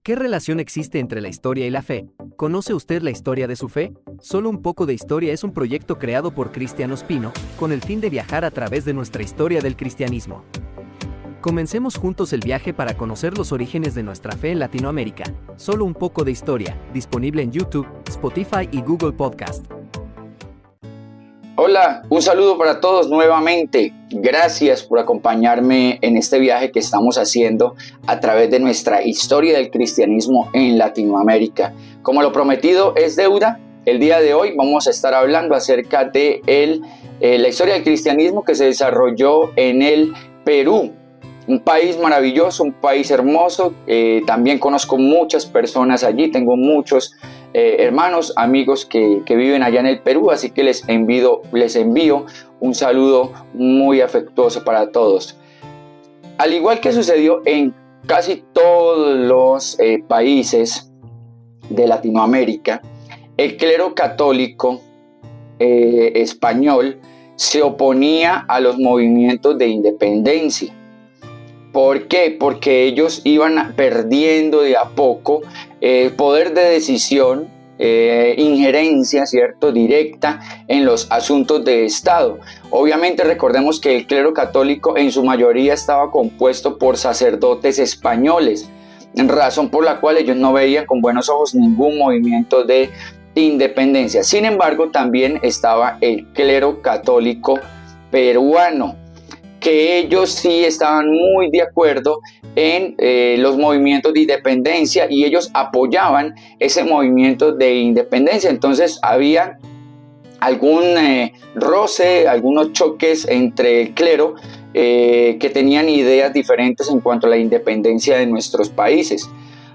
¿Qué relación existe entre la historia y la fe? ¿Conoce usted la historia de su fe? Solo un poco de historia es un proyecto creado por Cristian Ospino, con el fin de viajar a través de nuestra historia del cristianismo. Comencemos juntos el viaje para conocer los orígenes de nuestra fe en Latinoamérica. Solo un poco de historia, disponible en YouTube, Spotify y Google Podcast. Hola, un saludo para todos nuevamente. Gracias por acompañarme en este viaje que estamos haciendo a través de nuestra historia del cristianismo en Latinoamérica. Como lo prometido es deuda, el día de hoy vamos a estar hablando acerca de la historia del cristianismo que se desarrolló en el Perú. Un país maravilloso, un país hermoso. También conozco muchas personas allí, tengo muchos hermanos, amigos que viven allá en el Perú, así que les envío un saludo muy afectuoso para todos. Al igual que sucedió en casi todos los países de Latinoamérica, el clero católico español se oponía a los movimientos de independencia. ¿Por qué? Porque ellos iban perdiendo de a poco poder de decisión, injerencia, ¿cierto?, directa en los asuntos de Estado. Obviamente recordemos que el clero católico en su mayoría estaba compuesto por sacerdotes españoles, razón por la cual ellos no veían con buenos ojos ningún movimiento de independencia. Sin embargo, también estaba el clero católico peruano, que ellos sí estaban muy de acuerdo en los movimientos de independencia y ellos apoyaban ese movimiento de independencia. Entonces había algún roce, algunos choques entre el clero que tenían ideas diferentes en cuanto a la independencia de nuestros países.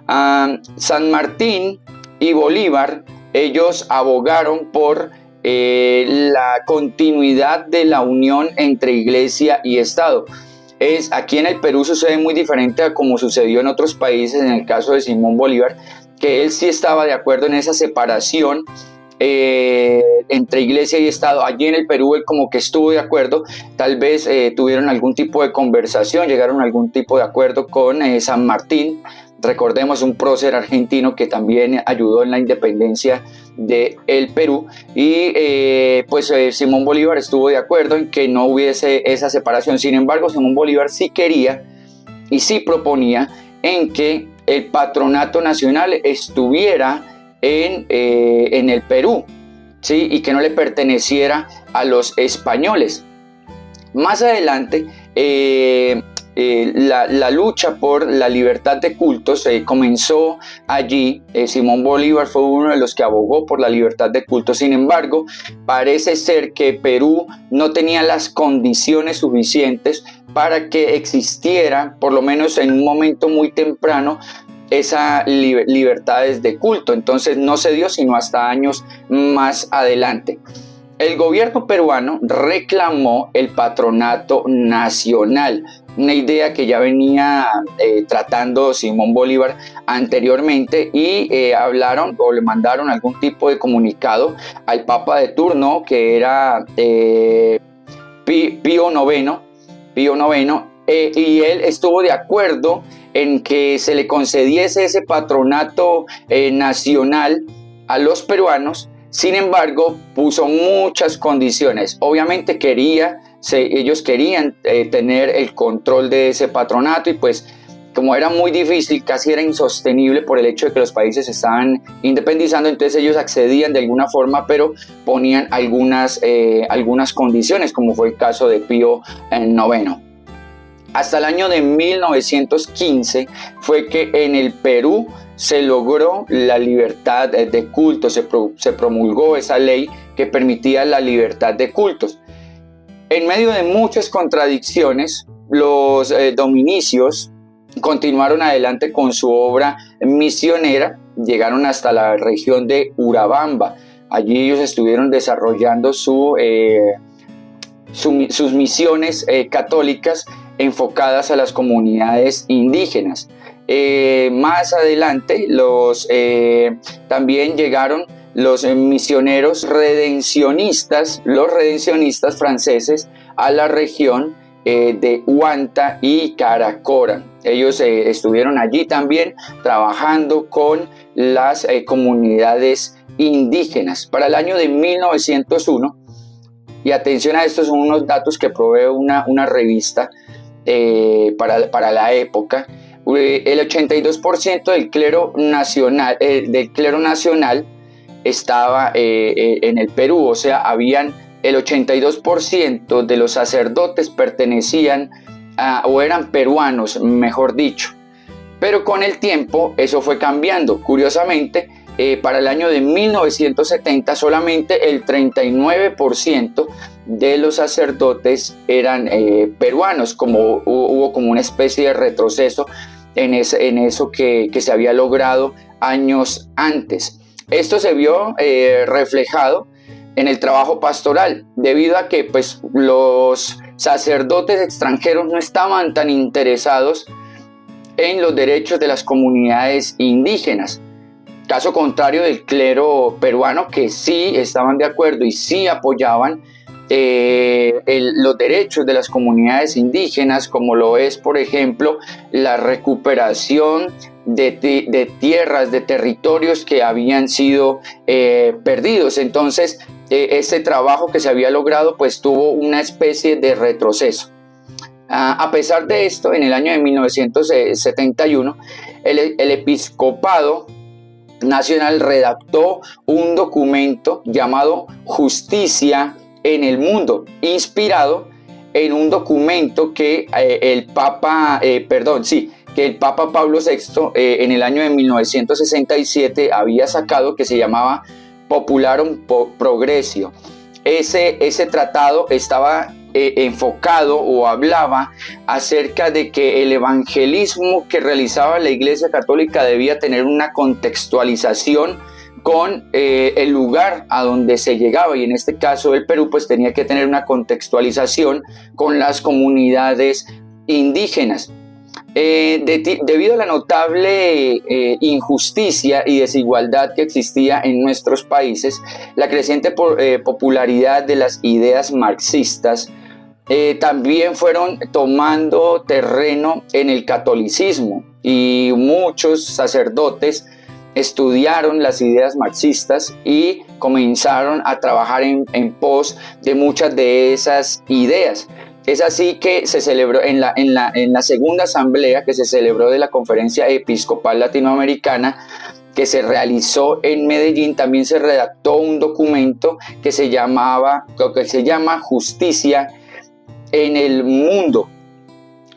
San Martín y Bolívar, ellos abogaron por la continuidad de la unión entre iglesia y Estado. Aquí en el Perú sucede muy diferente a como sucedió en otros países. En el caso de Simón Bolívar, que él sí estaba de acuerdo en esa separación entre iglesia y Estado. Allí en el Perú él como que estuvo de acuerdo, tal vez tuvieron algún tipo de conversación, llegaron a algún tipo de acuerdo con San Martín. Recordemos, un prócer argentino que también ayudó en la independencia del Perú, y Simón Bolívar estuvo de acuerdo en que no hubiese esa separación. Sin embargo, Simón Bolívar sí quería y sí proponía en que el patronato nacional estuviera en el Perú, ¿sí?, y que no le perteneciera a los españoles. Más adelante, la lucha por la libertad de cultos comenzó allí. Simón Bolívar fue uno de los que abogó por la libertad de cultos. Sin embargo, parece ser que Perú no tenía las condiciones suficientes para que existiera, por lo menos en un momento muy temprano, esas libertades de culto. Entonces no se dio sino hasta años más adelante. El gobierno peruano reclamó el patronato nacional, una idea que ya venía tratando Simón Bolívar anteriormente, y hablaron o le mandaron algún tipo de comunicado al Papa de turno, que era Pío IX, y él estuvo de acuerdo en que se le concediese ese patronato nacional a los peruanos. Sin embargo, puso muchas condiciones. Obviamente ellos querían tener el control de ese patronato, y pues como era muy difícil, casi era insostenible por el hecho de que los países estaban independizando, entonces ellos accedían de alguna forma, pero ponían algunas condiciones, como fue el caso de Pío IX. Hasta el año de 1915 fue que en el Perú se logró la libertad de cultos, se promulgó esa ley que permitía la libertad de cultos. En medio de muchas contradicciones, los dominicios continuaron adelante con su obra misionera, llegaron hasta la región de Urabamba. Allí ellos estuvieron desarrollando sus misiones católicas enfocadas a las comunidades indígenas. Más adelante también llegaron los misioneros redencionistas, los redencionistas franceses, a la región de Huanta y Caracora. Ellos estuvieron allí también trabajando con las comunidades indígenas. Para el año de 1901, y atención a estos son unos datos que provee una revista para la época, el 82% del clero nacional estaba en el Perú, o sea, el 82% de los sacerdotes pertenecían o eran peruanos, mejor dicho. Pero con el tiempo eso fue cambiando. Curiosamente, para el año de 1970 solamente el 39% de los sacerdotes eran peruanos, hubo como una especie de retroceso en eso que se había logrado años antes. Esto se vio reflejado en el trabajo pastoral, debido a que pues, los sacerdotes extranjeros no estaban tan interesados en los derechos de las comunidades indígenas. Caso contrario del clero peruano, que sí estaban de acuerdo y sí apoyaban los derechos de las comunidades indígenas, como lo es, por ejemplo, la recuperación de tierras, de territorios que habían sido perdidos. Entonces, ese trabajo que se había logrado, pues tuvo una especie de retroceso. A pesar de esto, en el año de 1971, el episcopado nacional redactó un documento llamado Justicia en el Mundo, inspirado en un documento que el Papa Pablo VI en el año de 1967 había sacado, que se llamaba Popularum Progressio. Ese tratado estaba enfocado o hablaba acerca de que el evangelismo que realizaba la Iglesia Católica debía tener una contextualización con el lugar a donde se llegaba, y en este caso el Perú pues tenía que tener una contextualización con las comunidades indígenas. Debido a la notable injusticia y desigualdad que existía en nuestros países, la creciente popularidad de las ideas marxistas también fueron tomando terreno en el catolicismo, y muchos sacerdotes estudiaron las ideas marxistas y comenzaron a trabajar en pos de muchas de esas ideas. Es así que se celebró en la segunda asamblea que se celebró de la Conferencia Episcopal Latinoamericana, que se realizó en Medellín. También se redactó un documento que se llama Justicia en el Mundo.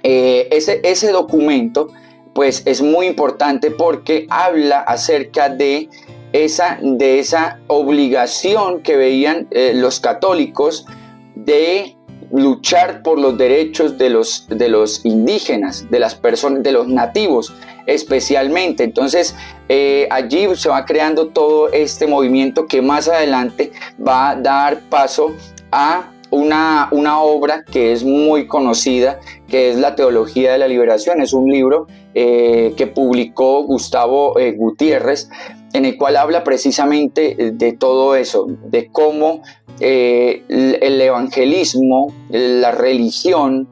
Ese documento pues es muy importante porque habla acerca de esa obligación que veían los católicos de luchar por los derechos de los indígenas, de las personas, de los nativos especialmente. Entonces allí se va creando todo este movimiento que más adelante va a dar paso a una obra que es muy conocida, que es La Teología de la Liberación. Es un libro que publicó Gustavo Gutiérrez, en el cual habla precisamente de todo eso, de cómo el evangelismo, la religión,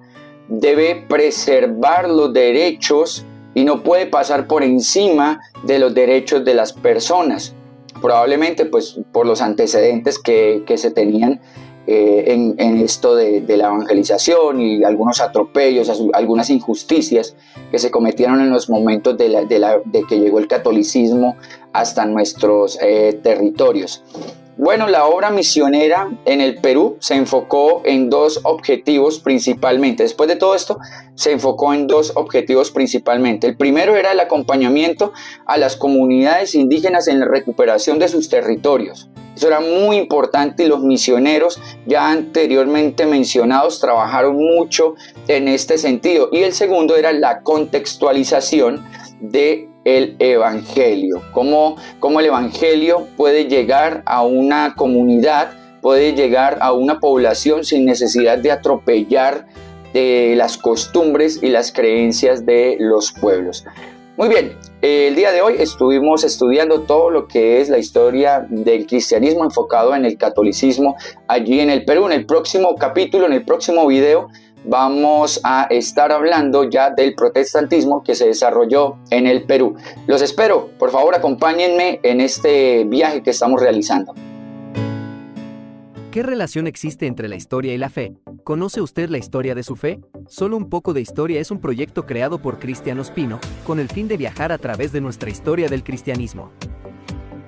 debe preservar los derechos y no puede pasar por encima de los derechos de las personas, probablemente pues por los antecedentes que se tenían en esto de la evangelización y algunos atropellos, algunas injusticias que se cometieron en los momentos de que llegó el catolicismo hasta nuestros territorios. Bueno, la obra misionera en el Perú se enfocó en dos objetivos principalmente. Después de todo esto, se enfocó en dos objetivos principalmente. El primero era el acompañamiento a las comunidades indígenas en la recuperación de sus territorios. Eso era muy importante y los misioneros ya anteriormente mencionados trabajaron mucho en este sentido. Y el segundo era la contextualización del evangelio. Cómo el evangelio puede llegar a una comunidad, puede llegar a una población sin necesidad de atropellar las costumbres y las creencias de los pueblos. Muy bien, el día de hoy estuvimos estudiando todo lo que es la historia del cristianismo enfocado en el catolicismo allí en el Perú. En el próximo capítulo, en el próximo video, vamos a estar hablando ya del protestantismo que se desarrolló en el Perú. Los espero, por favor acompáñenme en este viaje que estamos realizando. ¿Qué relación existe entre la historia y la fe? ¿Conoce usted la historia de su fe? Solo un poco de historia es un proyecto creado por Cristian Ospino, con el fin de viajar a través de nuestra historia del cristianismo.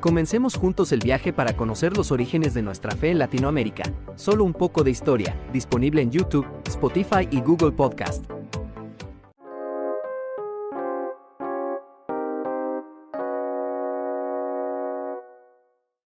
Comencemos juntos el viaje para conocer los orígenes de nuestra fe en Latinoamérica. Solo un poco de historia, disponible en YouTube, Spotify y Google Podcast.